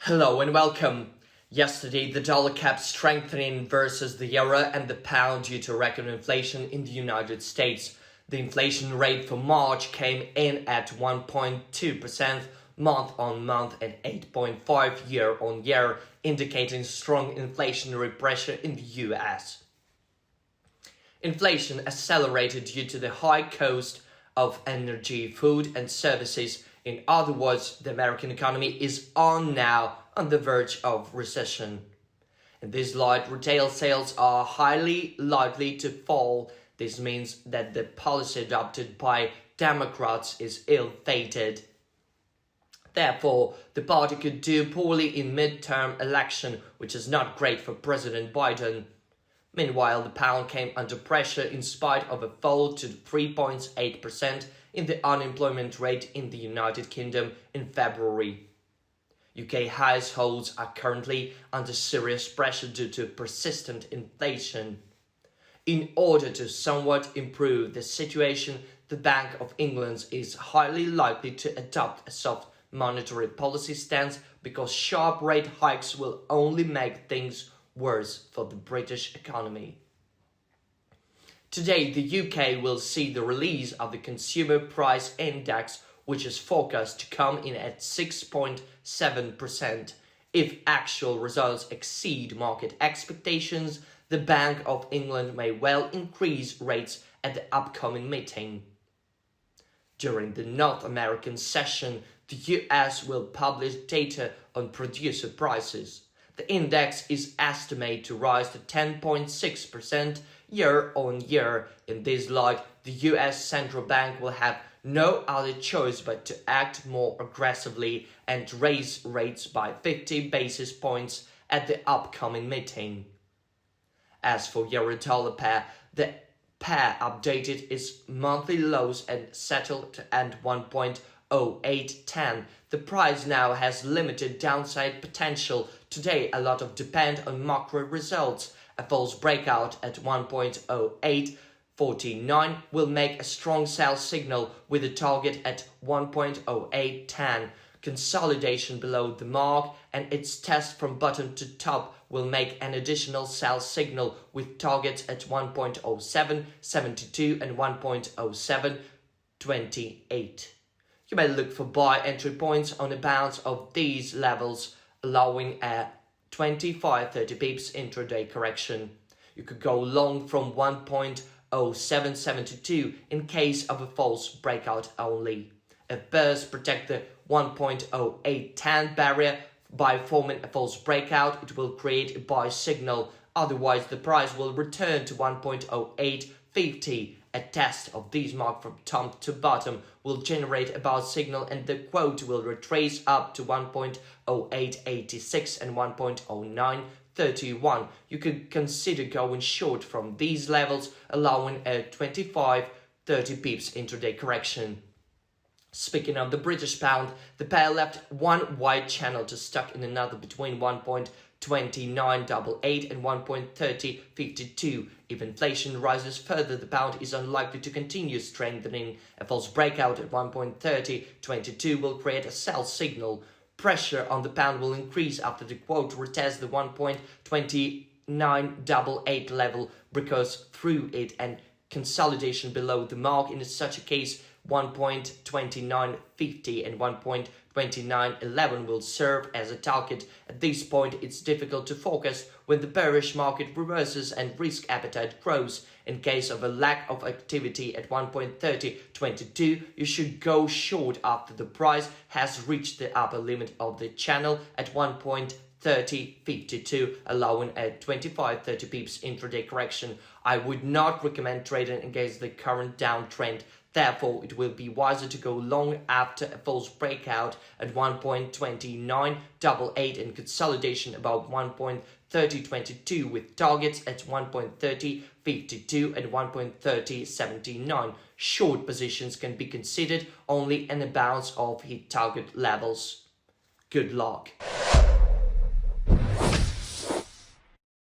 Hello and welcome. Yesterday, the dollar kept strengthening versus the euro and the pound due to record inflation in the United States. The inflation rate for March came in at 1.2% month-on-month and 8.5% year-on-year, indicating strong inflationary pressure in the US. Inflation accelerated due to the high cost of energy, food and services. In other words, the American economy is now on the verge of recession. In this light, retail sales are highly likely to fall. This means that the policy adopted by Democrats is ill-fated. Therefore, the party could do poorly in midterm election, which is not great for President Biden. Meanwhile, the pound came under pressure in spite of a fall to 3.8% in the unemployment rate in the United Kingdom in February. UK households are currently under serious pressure due to persistent inflation. In order to somewhat improve the situation, the Bank of England is highly likely to adopt a soft monetary policy stance because sharp rate hikes will only make things worse for the British economy. Today, the UK will see the release of the Consumer Price Index, which is forecast to come in at 6.7%. If actual results exceed market expectations, the Bank of England may well increase rates at the upcoming meeting. During the North American session, the US will publish data on producer prices. The index is estimated to rise to 10.6% year-on-year. In this light, the US Central Bank will have no other choice but to act more aggressively and raise rates by 50 basis points at the upcoming meeting. As for euro-dollar pair, the pair updated its monthly lows and settled at 1.0810. The price now has limited downside potential. Today, a lot of depend on macro results. A false breakout at 1.0849 will make a strong sell signal with a target at 1.0810. Consolidation below the mark and its test from bottom to top will make an additional sell signal with targets at 1.0772 and 1.0728. You may look for buy entry points on the bounce of these levels, allowing a 25-30 pips intraday correction. You could go long from 1.0772 in case of a false breakout only. If bears protect the 1.0810 barrier by forming a false breakout, it will create a buy signal. Otherwise, the price will return to 1.0850. A test of these marks from top to bottom will generate a buy signal and the quote will retrace up to 1.0886 and 1.0931. You could consider going short from these levels, allowing a 25-30 pips intraday correction. Speaking of the British pound, the pair left one wide channel to stuck in another between 1.2988 and 1.3052. If inflation rises further, the pound is unlikely to continue strengthening. A false breakout at 1.3022 will create a sell signal. Pressure on the pound will increase after the quote retests the 1.2988 level, breaks through it, and consolidation below the mark. In such a case, 1.2950 and 1.2911 will serve as a target. At this point, it's difficult to focus when the bearish market reverses and risk appetite grows. In case of a lack of activity at 1.3022, you should go short after the price has reached the upper limit of the channel at 1.3052, allowing a 25-30 pips intraday correction. I would not recommend trading against the current downtrend. Therefore, it will be wiser to go long after a false breakout at 1.2988 and consolidation above 1.3022 with targets at 1.3052 and 1.3079. Short positions can be considered only in a bounce of hit target levels. Good luck.